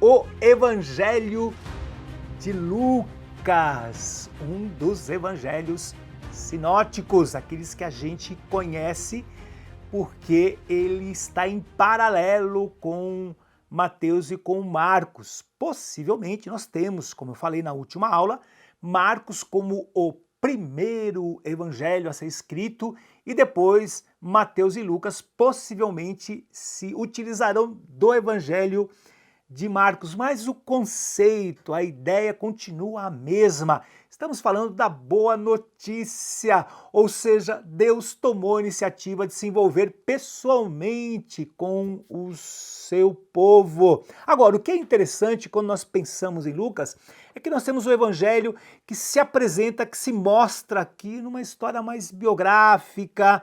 O Evangelho de Lucas, um dos evangelhos sinóticos, aqueles que a gente conhece porque ele está em paralelo com Mateus e com Marcos. Possivelmente nós temos, como eu falei na última aula, Marcos como o primeiro evangelho a ser escrito e depois Mateus e Lucas possivelmente se utilizarão do evangelho de Marcos, mas o conceito, a ideia continua a mesma. Estamos falando da boa notícia, ou seja, Deus tomou a iniciativa de se envolver pessoalmente com o seu povo. Agora, o que é interessante quando nós pensamos em Lucas é que nós temos o evangelho que se apresenta, que se mostra aqui numa história mais biográfica,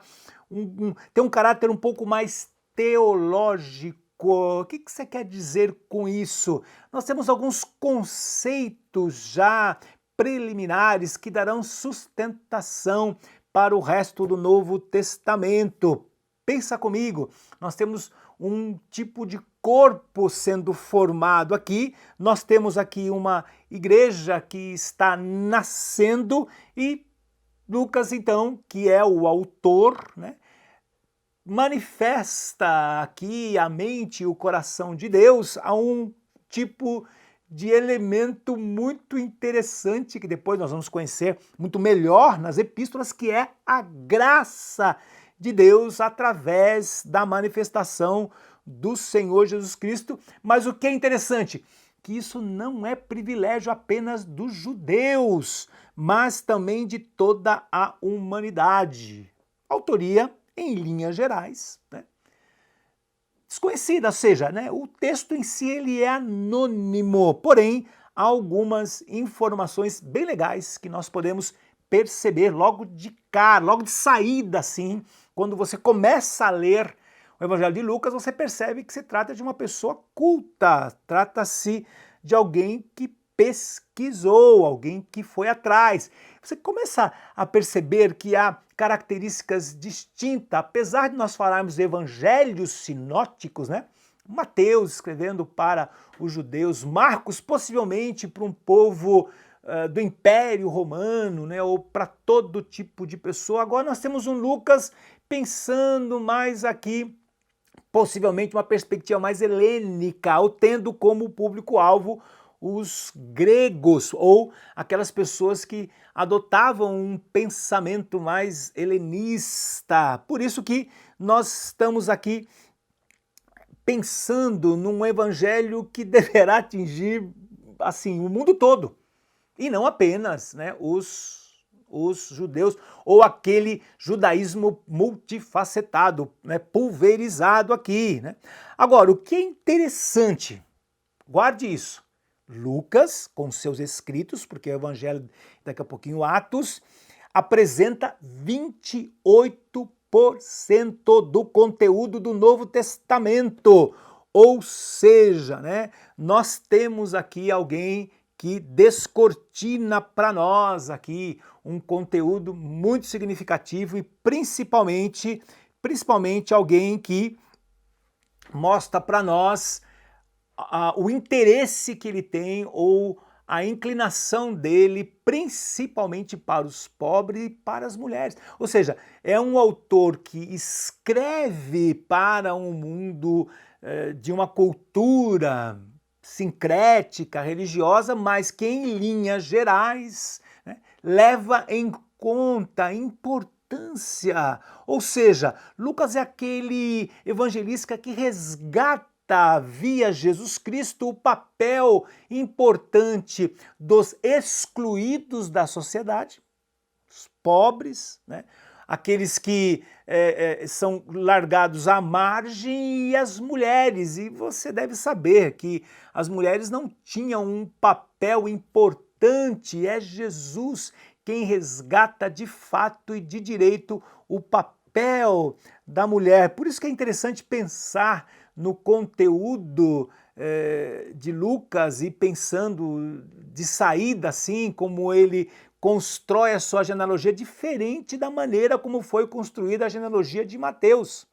tem um caráter um pouco mais teológico. O que você quer dizer com isso? Nós temos alguns conceitos já preliminares que darão sustentação para o resto do Novo Testamento. Pensa comigo, nós temos um tipo de corpo sendo formado aqui, nós temos aqui uma igreja que está nascendo e Lucas, então, que é o autor, né, manifesta aqui a mente e o coração de Deus a um tipo de elemento muito interessante que depois nós vamos conhecer muito melhor nas epístolas, que é a graça de Deus através da manifestação do Senhor Jesus Cristo. Mas o que é interessante? Que isso não é privilégio apenas dos judeus, mas também de toda a humanidade. Autoria em linhas gerais, né, desconhecida, ou seja, né, o texto em si ele é anônimo, porém há algumas informações bem legais que nós podemos perceber logo de cara, logo de saída, assim, quando você começa a ler o Evangelho de Lucas, você percebe que se trata de uma pessoa culta, trata-se de alguém que pesquisou, alguém que foi atrás. Você começa a perceber que há características distintas, apesar de nós falarmos de evangelhos sinóticos, né? Mateus escrevendo para os judeus, Marcos possivelmente para um povo do Império Romano, né? Ou para todo tipo de pessoa. Agora nós temos um Lucas pensando mais aqui, possivelmente uma perspectiva mais helênica, ou tendo como público-alvo os gregos, ou aquelas pessoas que adotavam um pensamento mais helenista. Por isso que nós estamos aqui pensando num evangelho que deverá atingir assim o mundo todo, e não apenas, né, os judeus, ou aquele judaísmo multifacetado, né, pulverizado aqui, né? Agora, o que é interessante, guarde isso, Lucas, com seus escritos, porque o Evangelho, daqui a pouquinho, Atos, apresenta 28% do conteúdo do Novo Testamento. Ou seja, né, nós temos aqui alguém que descortina para nós aqui um conteúdo muito significativo e principalmente alguém que mostra para nós o interesse que ele tem ou a inclinação dele, principalmente para os pobres e para as mulheres. Ou seja, é um autor que escreve para um mundo de uma cultura sincrética, religiosa, mas que em linhas gerais, né, leva em conta a importância. Ou seja, Lucas é aquele evangelista que resgata via Jesus Cristo o papel importante dos excluídos da sociedade, os pobres, né? Aqueles que são largados à margem, e as mulheres. E você deve saber que as mulheres não tinham um papel importante, é Jesus quem resgata de fato e de direito o papel da mulher. Por isso que é interessante pensar no conteúdo de Lucas e pensando de saída assim, como ele constrói a sua genealogia diferente da maneira como foi construída a genealogia de Mateus.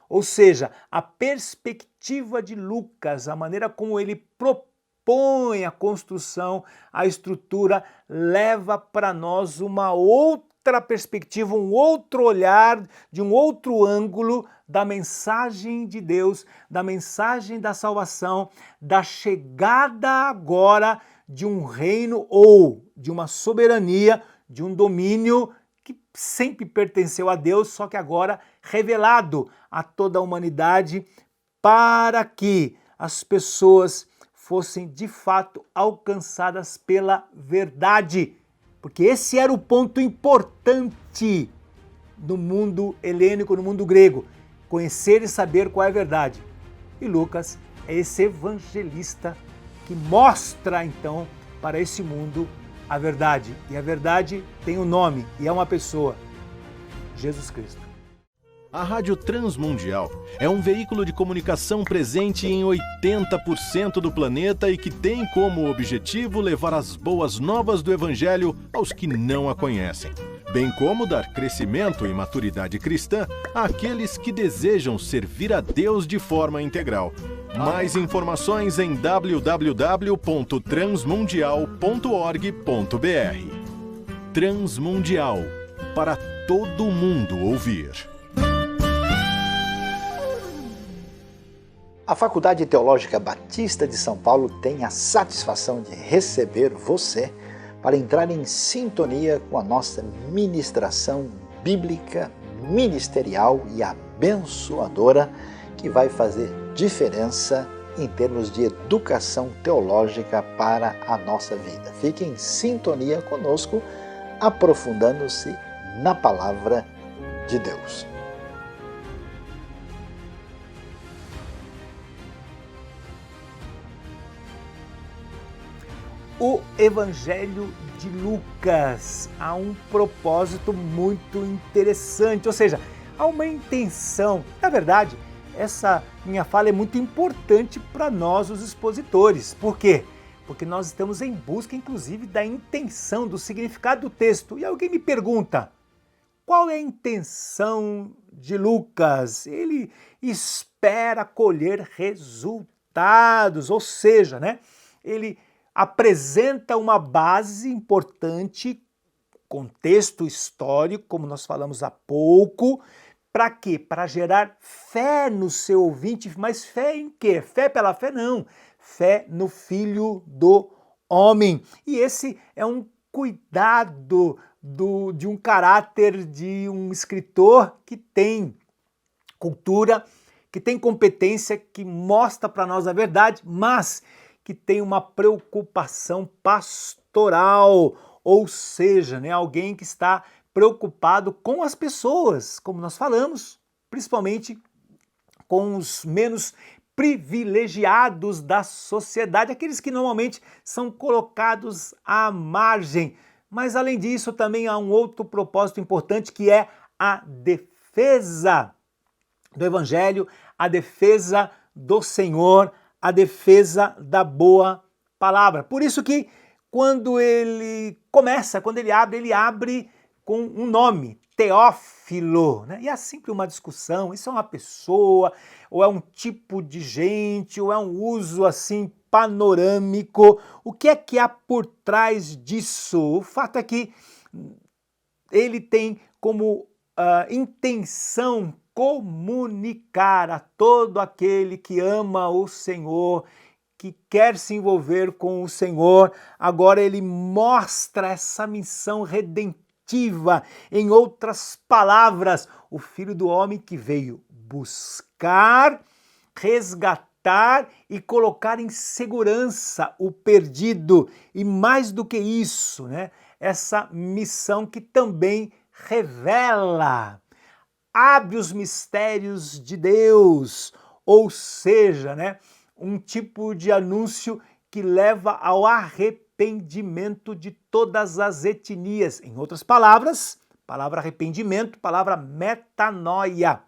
Ou seja, a perspectiva de Lucas, a maneira como ele propõe a construção, a estrutura, leva para nós uma outra perspectiva, um outro olhar, de um outro ângulo da mensagem de Deus, da mensagem da salvação, da chegada agora de um reino ou de uma soberania, de um domínio que sempre pertenceu a Deus, só que agora revelado a toda a humanidade para que as pessoas fossem de fato alcançadas pela verdade. Porque esse era o ponto importante no mundo helênico, no mundo grego, conhecer e saber qual é a verdade. E Lucas é esse evangelista que mostra então para esse mundo a verdade. E a verdade tem um nome e é uma pessoa, Jesus Cristo. A Rádio Transmundial é um veículo de comunicação presente em 80% do planeta e que tem como objetivo levar as boas novas do Evangelho aos que não a conhecem, bem como dar crescimento e maturidade cristã àqueles que desejam servir a Deus de forma integral. Mais informações em www.transmundial.org.br. Transmundial, para todo mundo ouvir. A Faculdade Teológica Batista de São Paulo tem a satisfação de receber você para entrar em sintonia com a nossa ministração bíblica, ministerial e abençoadora, que vai fazer diferença em termos de educação teológica para a nossa vida. Fique em sintonia conosco, aprofundando-se na palavra de Deus. O Evangelho de Lucas há um propósito muito interessante, ou seja, há uma intenção. Na verdade, essa minha fala é muito importante para nós, os expositores. Por quê? Porque nós estamos em busca, inclusive, da intenção, do significado do texto. E alguém me pergunta, qual é a intenção de Lucas? Ele espera colher resultados, ou seja, ele apresenta uma base importante, contexto histórico, como nós falamos há pouco, para quê? Para gerar fé no seu ouvinte, mas fé em quê? Fé pela fé? Não. Fé no Filho do Homem. E esse é um cuidado de um caráter de um escritor que tem cultura, que tem competência, que mostra para nós a verdade, mas que tem uma preocupação pastoral, ou seja, alguém que está preocupado com as pessoas, como nós falamos, principalmente com os menos privilegiados da sociedade, aqueles que normalmente são colocados à margem. Mas além disso, também há um outro propósito importante, que é a defesa do Evangelho, a defesa do Senhor, a defesa da boa palavra. Por isso que quando ele começa, quando ele abre com um nome, Teófilo, E há sempre uma discussão, isso é uma pessoa, ou é um tipo de gente, ou é um uso assim panorâmico. O que é que há por trás disso? O fato é que ele tem como intenção comunicar a todo aquele que ama o Senhor, que quer se envolver com o Senhor. Agora ele mostra essa missão redentiva. Em outras palavras, o Filho do Homem que veio buscar, resgatar e colocar em segurança o perdido. E mais do que isso, essa missão que também revela, abre os mistérios de Deus, ou seja, um tipo de anúncio que leva ao arrependimento de todas as etnias. Em outras palavras, palavra arrependimento, palavra metanoia.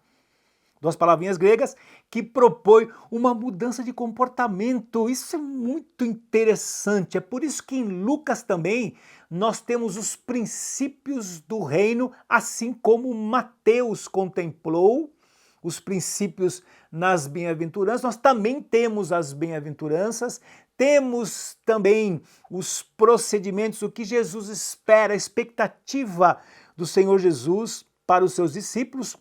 Duas palavrinhas gregas que propõem uma mudança de comportamento. Isso é muito interessante. É por isso que em Lucas também nós temos os princípios do reino, assim como Mateus contemplou os princípios nas bem-aventuranças, nós também temos as bem-aventuranças, temos também os procedimentos, o que Jesus espera, a expectativa do Senhor Jesus para os seus discípulos.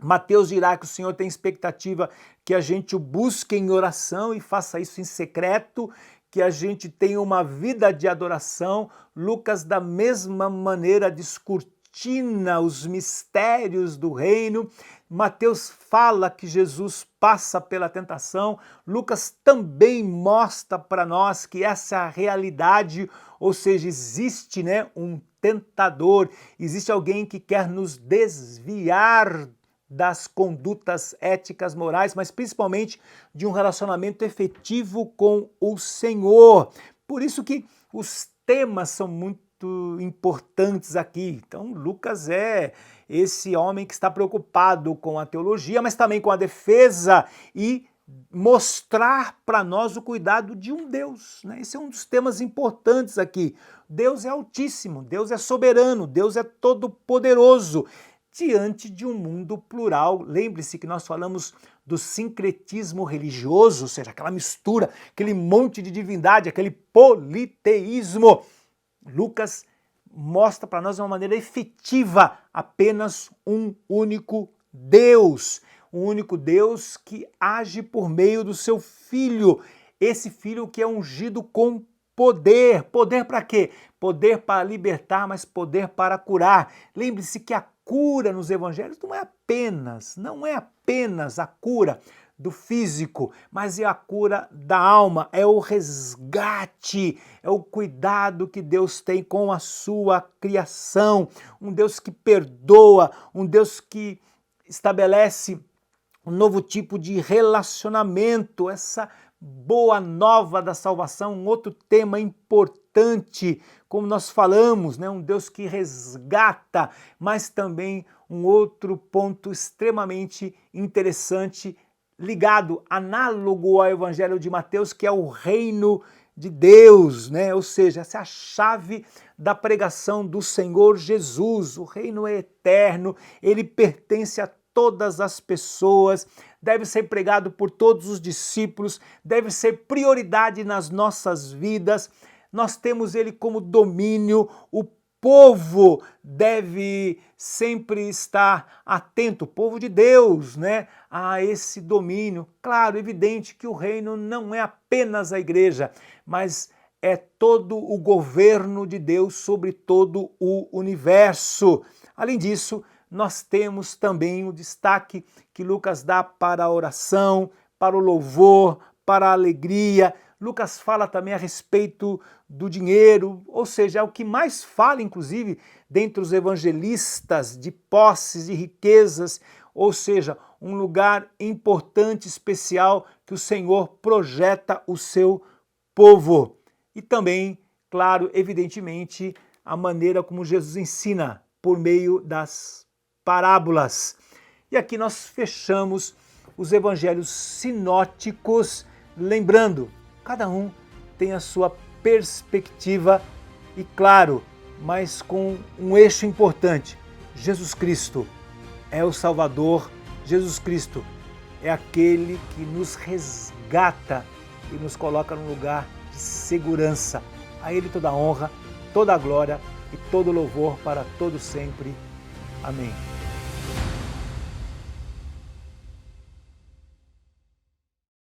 Mateus dirá que o Senhor tem expectativa que a gente o busque em oração e faça isso em secreto, que a gente tenha uma vida de adoração. Lucas, da mesma maneira, descortina os mistérios do reino. Mateus fala que Jesus passa pela tentação. Lucas também mostra para nós que essa é a realidade, ou seja, existe, um tentador, existe alguém que quer nos desviar das condutas éticas, morais, mas principalmente de um relacionamento efetivo com o Senhor. Por isso que os temas são muito importantes aqui. Então, Lucas é esse homem que está preocupado com a teologia, mas também com a defesa e mostrar para nós o cuidado de um Deus. Esse é um dos temas importantes aqui. Deus é altíssimo, Deus é soberano, Deus é todo-poderoso, diante de um mundo plural. Lembre-se que nós falamos do sincretismo religioso, ou seja, aquela mistura, aquele monte de divindade, aquele politeísmo. Lucas mostra para nós de uma maneira efetiva apenas um único Deus que age por meio do seu Filho, esse Filho que é ungido com poder. Poder para quê? Poder para libertar, mas poder para curar. Lembre-se que a cura nos evangelhos não é apenas a cura do físico, mas é a cura da alma, é o resgate, é o cuidado que Deus tem com a sua criação, um Deus que perdoa, um Deus que estabelece um novo tipo de relacionamento, essa boa nova da salvação, um outro tema importante, como nós falamos, um Deus que resgata, mas também um outro ponto extremamente interessante, ligado, análogo ao Evangelho de Mateus, que é o reino de Deus, ou seja, essa é a chave da pregação do Senhor Jesus. O reino é eterno, ele pertence a todas as pessoas, deve ser pregado por todos os discípulos, deve ser prioridade nas nossas vidas. Nós temos ele como domínio, o povo deve sempre estar atento, o povo de Deus, a esse domínio. Claro, evidente que o reino não é apenas a igreja, mas é todo o governo de Deus sobre todo o universo. Além disso, nós temos também o destaque que Lucas dá para a oração, para o louvor, para a alegria. Lucas fala também a respeito do dinheiro, ou seja, é o que mais fala, inclusive, dentre os evangelistas, de posses e riquezas, ou seja, um lugar importante, especial, que o Senhor projeta o seu povo. E também, claro, evidentemente, a maneira como Jesus ensina por meio das parábolas. E aqui nós fechamos os evangelhos sinóticos, lembrando, cada um tem a sua perspectiva e, claro, mas com um eixo importante: Jesus Cristo é o Salvador, Jesus Cristo é aquele que nos resgata e nos coloca num lugar de segurança. A Ele toda a honra, toda a glória e todo o louvor para todo sempre. Amém.